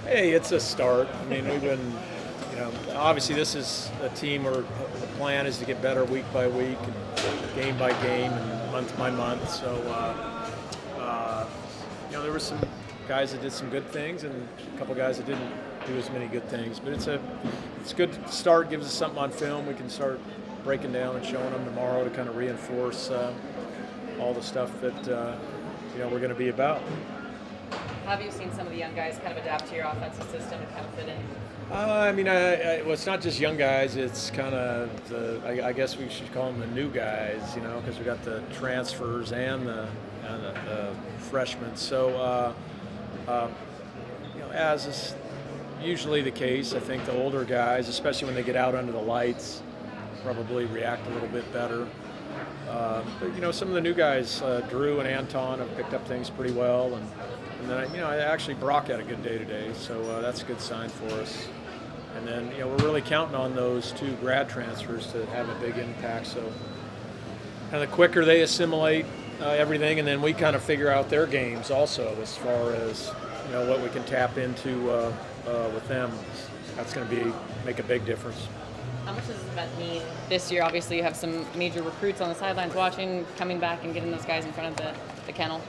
Hey, it's a start. I mean, we've been, obviously this is a team where the plan is to get better week by week and game by game and month by month. So, there were some guys that did some good things and a couple guys that didn't do as many good things. But it's a good start. Gives us something on film we can start breaking down and showing them tomorrow to kind of reinforce all the stuff that we're going to be about. Have you seen some of the young guys kind of adapt to your offensive system and kind of fit in? Well, it's not just young guys. It's kind of I guess we should call them the new guys, because we got the transfers and the freshmen. So, as is usually the case, I think the older guys, especially when they get out under the lights, probably react a little bit better. But some of the new guys, Drew and Anton, have picked up things pretty well, and then actually Brock had a good day today, so that's a good sign for us. And then we're really counting on those two grad transfers to have a big impact. So kind of the quicker they assimilate everything, and then we kind of figure out their games also as far as what we can tap into with them. That's going to make a big difference. How much does this event mean this year? Obviously, you have some major recruits on the sidelines watching, coming back and getting those guys in front of the kennel.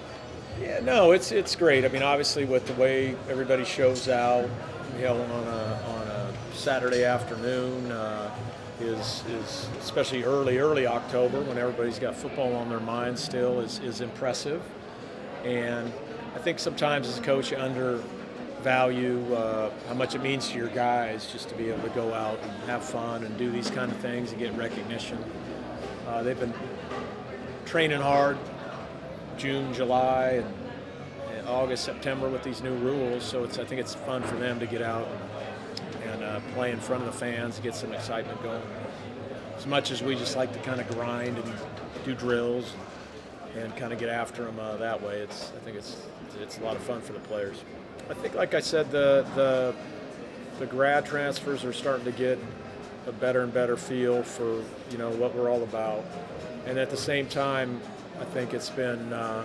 Yeah, no, it's great. I mean, obviously, with the way everybody shows out, on a Saturday afternoon is especially early October when everybody's got football on their minds still is impressive. And I think sometimes as a coach you undervalue how much it means to your guys just to be able to go out and have fun and do these kind of things and get recognition. They've been training hard June, July, and August, September with these new rules. So I think it's fun for them to get out and play in front of the fans, get some excitement going. As much as we just like to kind of grind and do drills and kind of get after them that way, I think it's a lot of fun for the players. I think, like I said, the grad transfers are starting to get a better and better feel for what we're all about, and at the same time, I think it's been a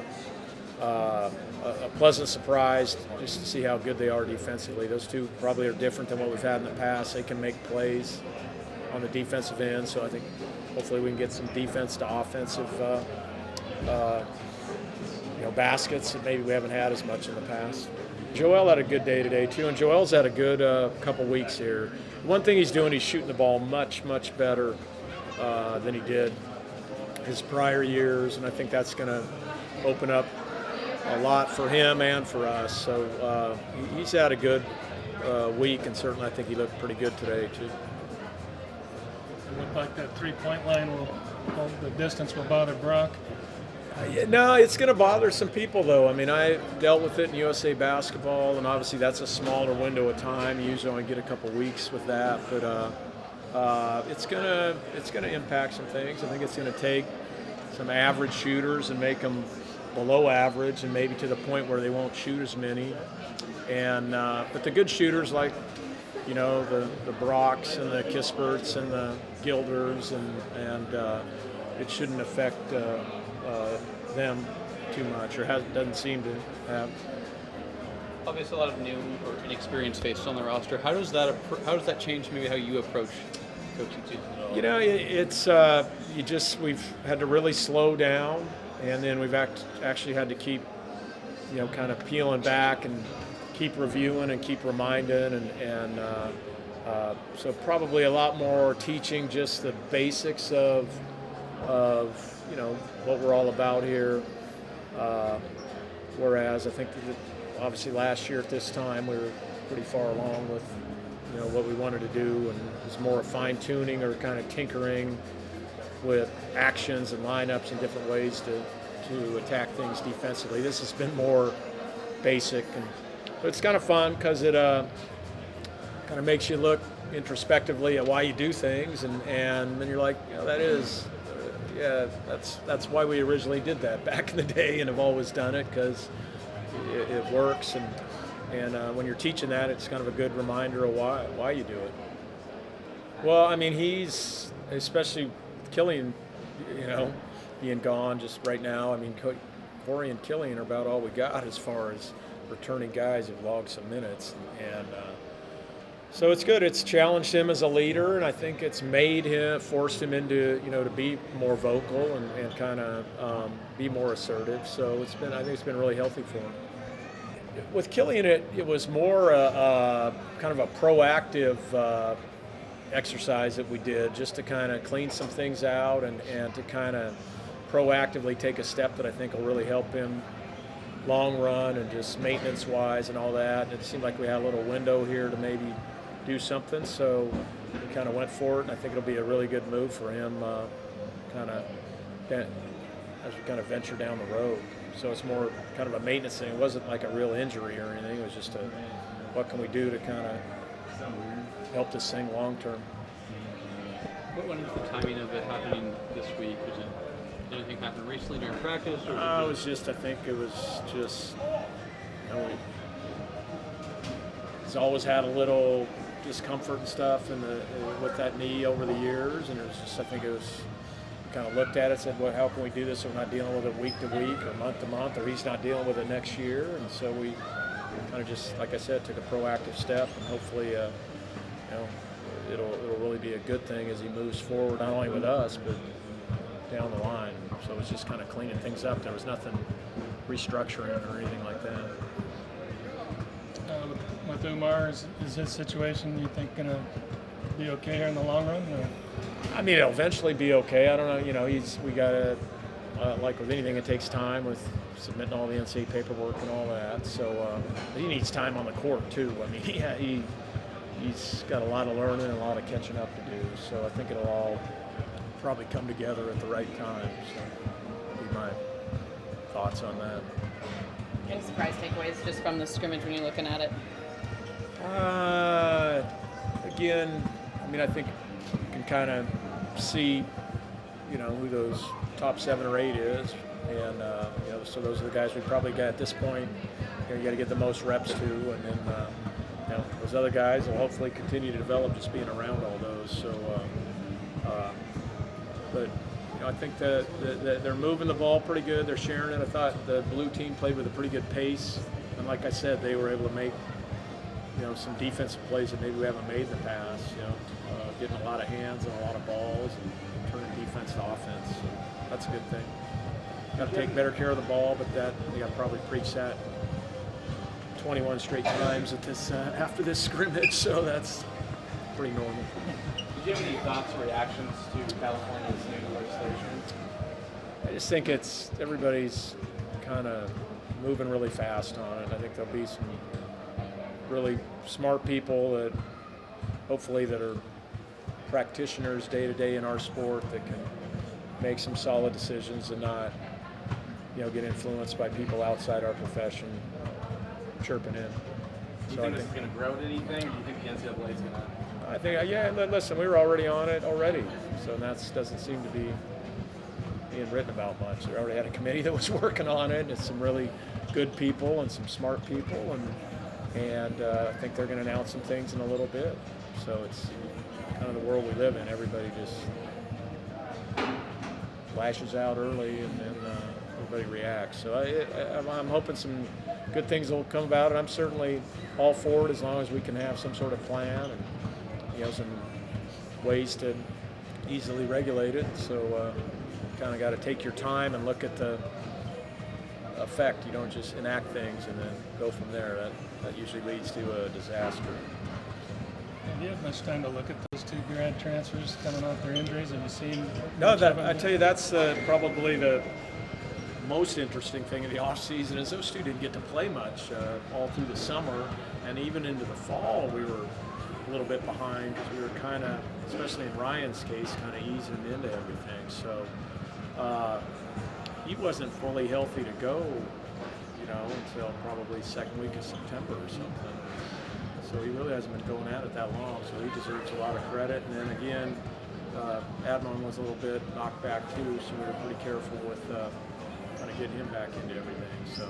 pleasant surprise just to see how good they are defensively. Those two probably are different than what we've had in the past. They can make plays on the defensive end, so I think hopefully we can get some defense to offensive baskets that maybe we haven't had as much in the past. Joel had a good day today too, and Joel's had a good couple weeks here. One thing he's doing, he's shooting the ball much better than he did his prior years, and I think that's going to open up a lot for him and for us. So he's had a good week, and certainly I think he looked pretty good today too. It looked like that three-point line the distance will bother Brock. No, it's going to bother some people, though. I mean, I dealt with it in USA basketball, and obviously that's a smaller window of time. You usually only get a couple weeks with that, but it's going to impact some things. I think it's going to take some average shooters and make them below average, and maybe to the point where they won't shoot as many. And but the good shooters like the Brocks and the Kisperts and the Gilders, and it shouldn't affect them too much, or doesn't seem to have. Obviously, a lot of new or inexperienced faces on the roster. How does that change maybe how you approach coaching season? We've had to really slow down, and then we've actually had to keep kind of peeling back and keep reviewing and keep reminding, and so probably a lot more teaching just the basics of what we're all about here. Whereas I think that obviously last year at this time we were pretty far along with what we wanted to do, and it was more fine tuning or kind of tinkering with actions and lineups and different ways to attack things defensively. This has been more basic, but it's kind of fun because it kind of makes you look introspectively at why you do things, and then you're like, that's why we originally did that back in the day, and have always done it because it works, and when you're teaching that, it's kind of a good reminder of why you do it. Well, I mean, he's, especially Killian, being gone just right now. I mean, Corey and Killian are about all we got as far as returning guys who've logged some minutes, and so it's good. It's challenged him as a leader, and I think it's forced him into, to be more vocal and kind of be more assertive. So I think it's been really healthy for him. With Killian, it was more kind of a proactive exercise that we did, just to kind of clean some things out and to kind of proactively take a step that I think will really help him long run and just maintenance-wise and all that. And it seemed like we had a little window here to maybe do something, so we kind of went for it, and I think it'll be a really good move for him kind of as we kind of venture down the road. So it's more kind of a maintenance thing. It wasn't like a real injury or anything. It was just what can we do to kind of help this thing long term. What was the timing of it happening this week? Did anything happen recently during practice? Or I think it was just, he's always had a little discomfort and stuff with that knee over the years, and it was just, I think it was, kind of looked at it, said, well, how can we do this so we're not dealing with it week to week or month to month, or he's not dealing with it next year. And so we kind of just, like I said, took a proactive step, and hopefully it'll really be a good thing as he moves forward, not only with us but down the line. So it's just kind of cleaning things up. There was nothing restructuring or anything like that. With Umar, is his situation, you think, going to be okay here in the long run? Or? I mean, it'll eventually be okay. I don't know. We got to, like with anything, it takes time with submitting all the NCAA paperwork and all that. So he needs time on the court too. I mean, he's got a lot of learning and a lot of catching up to do. So I think it'll all probably come together at the right time. So that'd be my thoughts on that. Any surprise takeaways just from the scrimmage when you're looking at it? Again, I mean, I think you can kind of see, who those top 7 or 8 is, and so those are the guys we probably got at this point. You got to get the most reps to, and then those other guys will hopefully continue to develop just being around all those. So, but I think that they're moving the ball pretty good. They're sharing it. I thought the blue team played with a pretty good pace, and like I said, they were able to make some defensive plays that maybe we haven't made in the past. Getting a lot of hands and a lot of balls and turning defense to offense. So that's a good thing. Got to take better care of the ball, but that we got to probably preach that 21 straight times at this after this scrimmage. So that's pretty normal. Did you have any thoughts or reactions to California's new legislation? I just think everybody's kind of moving really fast on it. I think there'll be some really smart people that hopefully that are practitioners day to day in our sport that can make some solid decisions and not, get influenced by people outside our profession chirping in. Do you think this is going to grow to anything, or do you think the NCAA is going to? I think, listen, we were already on it already, so that doesn't seem to be being written about much. We already had a committee that was working on it, and it's some really good people and some smart people, and I think they're going to announce some things in a little bit. So it's kind of the world we live in. Everybody just lashes out early, and then everybody reacts. So I'm hoping some good things will come about, and I'm certainly all for it as long as we can have some sort of plan and some ways to easily regulate it. So kind of got to take your time and look at the effect. You don't just enact things and then go from there. That usually leads to a disaster. Have you had much time to look at those 2 grad transfers coming off their injuries? Have you seen? No, I tell you, that's probably the most interesting thing in the offseason is those 2 didn't get to play much all through the summer, and even into the fall we were a little bit behind because we were kind of, especially in Ryan's case, kind of easing into everything. So he wasn't fully healthy to go, until probably second week of September or something. So he really hasn't been going at it that long. So he deserves a lot of credit. And then again, Admon was a little bit knocked back too, so we were pretty careful with kind of getting him back into everything. So,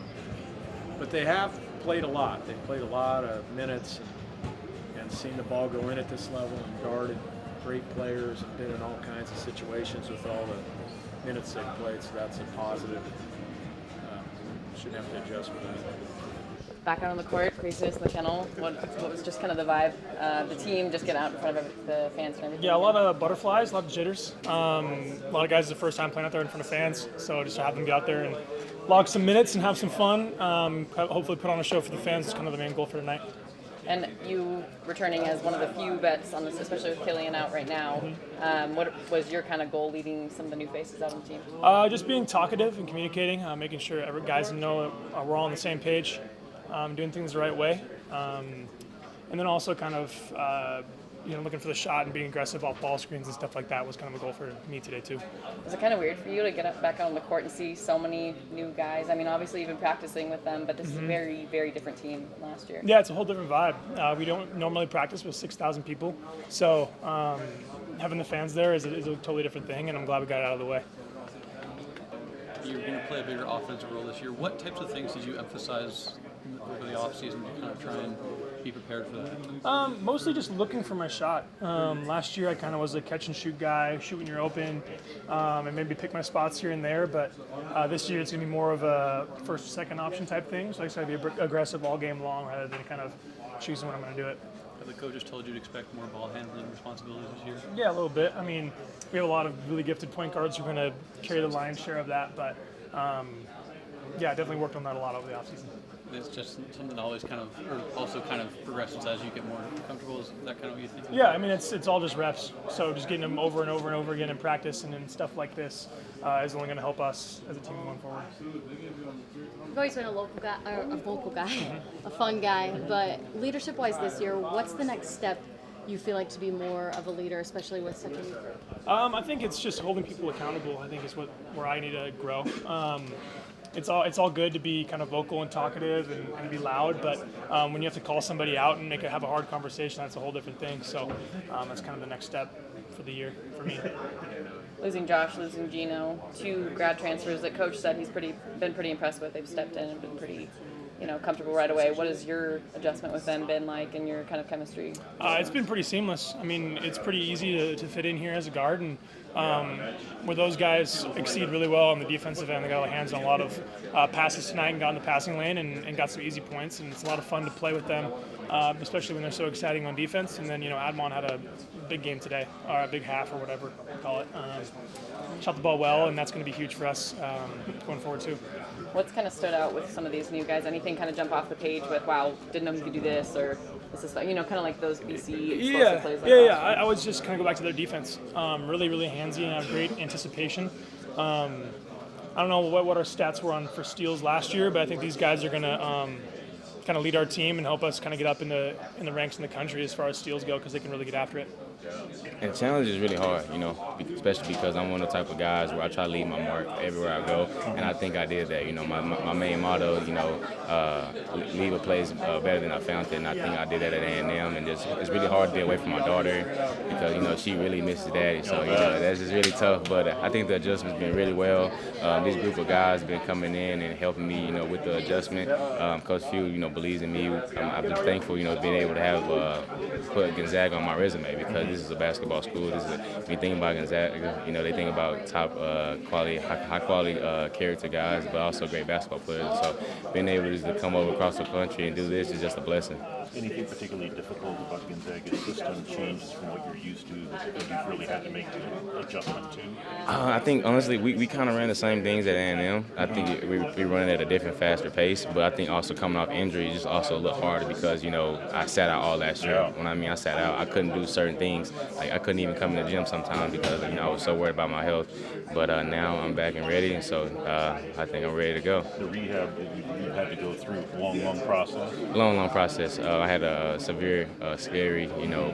but they have played a lot. They've played a lot of minutes and seen the ball go in at this level and guarded great players and been in all kinds of situations with all the minutes they've played. So that's a positive. Shouldn't have to adjust for that. back out on the court, Kraziness in the Kennel. What was just kind of the vibe? The team just get out in front of the fans and everything. Yeah, a lot of butterflies, a lot of jitters. A lot of guys, the first time playing out there in front of fans, so just to have them get out there and log some minutes and have some fun. Hopefully put on a show for the fans is kind of the main goal for tonight. And you returning as one of the few vets on this, especially with Killian out right now. What was your kind of goal leading some of the new faces out on the team? Just being talkative and communicating, making sure every guys know we're all on the same page, doing things the right way, and then also kind of looking for the shot and being aggressive off ball screens and stuff like that was kind of a goal for me today too. Was it kind of weird for you to get back out on the court and see so many new guys? I mean, obviously you've been practicing with them, but this is a very, very different team than last year. Yeah, it's a whole different vibe. We don't normally practice with 6,000 people, so having the fans there is a totally different thing, and I'm glad we got it out of the way. You're going to play a bigger offensive role this year. What types of things did you emphasize over the offseason to kind of try and be prepared for that? Mostly just looking for my shot. Last year I kind of was a catch and shoot guy, shoot when you're open, and maybe pick my spots here and there, but this year it's going to be more of a first or second option type thing, so I decided to be aggressive all game long rather than kind of choosing when I'm going to do it. Have the coaches told you to expect more ball handling responsibilities this year? Yeah, a little bit. I mean, we have a lot of really gifted point guards who are going to carry the lion's share of that, but yeah, I definitely worked on that a lot over the offseason. It's just something that always kind of, or also kind of progresses as you get more comfortable. Is that kind of what you think? Yeah, I mean, it's all just reps. So just getting them over and over and over again in practice and in stuff like this is only going to help us as a team going forward. You've always been a vocal guy, a fun guy, but leadership-wise this year, what's the next step you feel like to be more of a leader, especially with such a new group? I think it's just holding people accountable. I think is where I need to grow. It's all good to be kind of vocal and talkative and be loud, but when you have to call somebody out and have a hard conversation, that's a whole different thing. So that's kind of the next step for the year for me. Losing Josh, losing Gino, 2 grad transfers that Coach said he's been pretty impressed with. They've stepped in and been pretty, comfortable right away. What has your adjustment with them been like and your kind of chemistry? It's been pretty seamless. I mean, it's pretty easy to fit in here as a guard, and where those guys exceed really well on the defensive end. They got hands on a lot of passes tonight and got in the passing lane and got some easy points, and it's a lot of fun to play with them, especially when they're so exciting on defense. And then, Admon had a big game today, or a big half or whatever you call it. Shot the ball well, and that's going to be huge for us going forward too. What's kind of stood out with some of these new guys? Anything kind of jump off the page with, wow, didn't know you could do this, or this is, kind of like those BC explosive plays? Yeah. I would just kind of go back to their defense. Really, really handsy and have great anticipation. I don't know what our stats were on for steals last year, but I think these guys are going to kind of lead our team and help us kind of get up in the ranks in the country as far as steals go, because they can really get after it. And challenge is really hard, especially because I'm one of the type of guys where I try to leave my mark everywhere I go, and I think I did that. My main motto, leave a place better than I found it, and I think I did that at A&M, and it's really hard to be away from my daughter because, she really misses daddy, so, that's just really tough, but I think the adjustment's been really well. This group of guys been coming in and helping me, with the adjustment. Coach Few, believes in me. I'm just thankful, being able to have put Gonzaga on my resume, because this is a basketball school. When you think about Gonzaga, they think about top quality, high quality character guys, but also great basketball players. So being able to come over across the country and do this is just a blessing. Anything particularly difficult about Gonzaga's system changes from what you're used to that you've really had to make an adjustment to? I think, honestly, we kind of ran the same things at A&M. I think we run it at a different, faster pace, but I think also coming off injury just also a little harder because, I sat out all last year. When I sat out, I couldn't do certain things. Like, I couldn't even come in the gym sometimes because, I was so worried about my health. But now I'm back and ready, and so I think I'm ready to go. The rehab that you had to go through, long process? Long process. I had a severe, scary,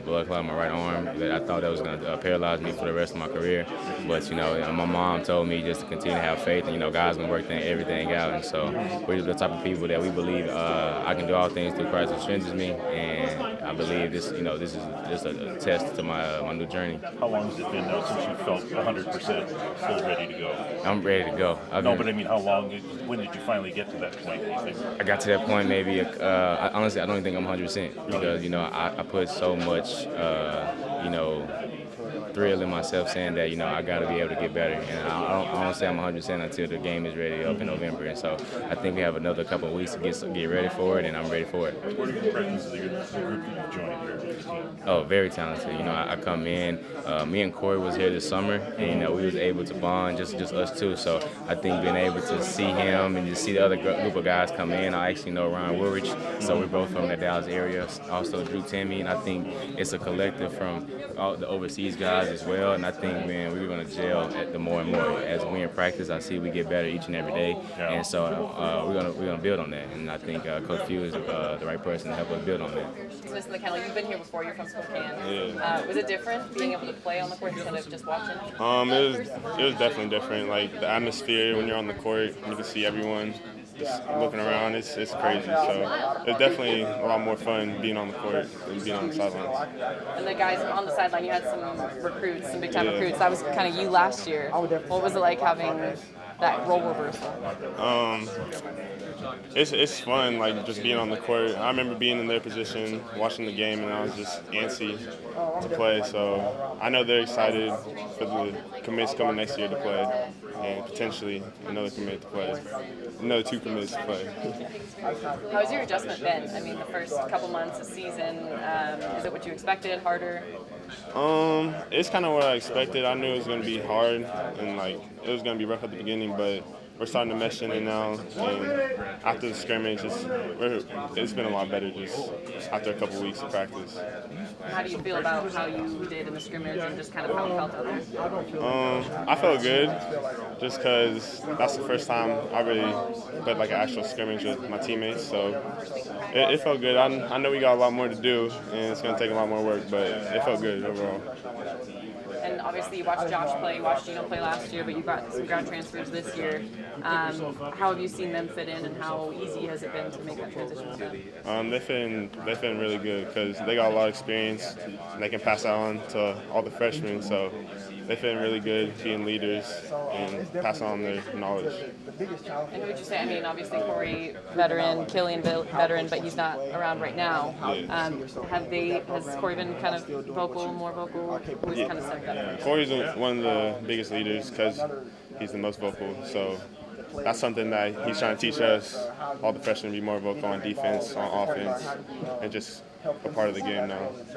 blood clot in my right arm that I thought that was going to paralyze me for the rest of my career. But, my mom told me just to continue to have faith, and, God's going to work everything out. And so we're the type of people that we believe I can do all things through Christ who strengthens me. And I believe this, this is just a test to my new journey. How long has it been now since you felt 100% full ready to go? I'm ready to go. But I mean, how long? When did you finally get to that point, do you think? I got to that point maybe, honestly, I don't even think I'm 100% because, I put so much, thrill in myself saying that, I got to be able to get better. And I don't say I'm 100% until the game is ready up in November. And so I think we have another couple of weeks to get ready for it, and I'm ready for it. What are your impressions of the group you've joined here this team? Oh, very talented. I come in. Me and Corey was here this summer, and we was able to bond, just us two. So I think being able to see him and just see the other group of guys come in. I actually know Ryan Woolrich, so we're both from the Dallas area. Also Drew Timmy, and I think it's a collective from all the overseas guys as well. And I think, man, we're going to gel at the more and more. As we in practice, I see we get better each and every day, and so we're gonna build on that. And I think Coach Few is the right person to help us build on that. Listen, the Kennel, you've been here before. You're from Spokane. Was it different being able to play on the court instead of just watching? It was definitely different. Like the atmosphere when you're on the court, you can see everyone just looking around. It's crazy. So it's definitely a lot more fun being on the court than being on the sidelines. And the guys on the sideline, you had some recruits, some big time recruits. That was kind of you last year. What was it like having that role reversal? It's fun, like just being on the court. I remember being in their position, watching the game, and I was just antsy to play. So I know they're excited for the commits coming next year to play, and potentially another commit to play, another 2 commits to play. How's your adjustment been? I mean, the first couple months of season, is it what you expected? Harder? It's kind of what I expected. I knew it was going to be hard, and like it was going to be rough at the beginning, but we're starting to mesh in it now, and after the scrimmage, it's been a lot better just after a couple weeks of practice. How do you feel about how you did in the scrimmage and just kind of how it felt out there? I felt good just because that's the first time I really played like an actual scrimmage with my teammates, so it felt good. I know we got a lot more to do, and it's going to take a lot more work, but it felt good overall. And obviously you watched Josh play, you watched Gino play last year, but you've got some grad transfers this year. How have you seen them fit in, and how easy has it been to make that transition with them? They fit in really good because they got a lot of experience, and they can pass that on to all the freshmen, so they fit in really good, being leaders and pass on their knowledge. And who would you say? I mean, obviously Corey, veteran, Killian, veteran, but he's not around right now. Has Corey been kind of more vocal? Who's kind of stepped up? Corey's one of the biggest leaders because he's the most vocal. So that's something that he's trying to teach us, all the freshmen, to be more vocal on defense, on offense, and just a part of the game now.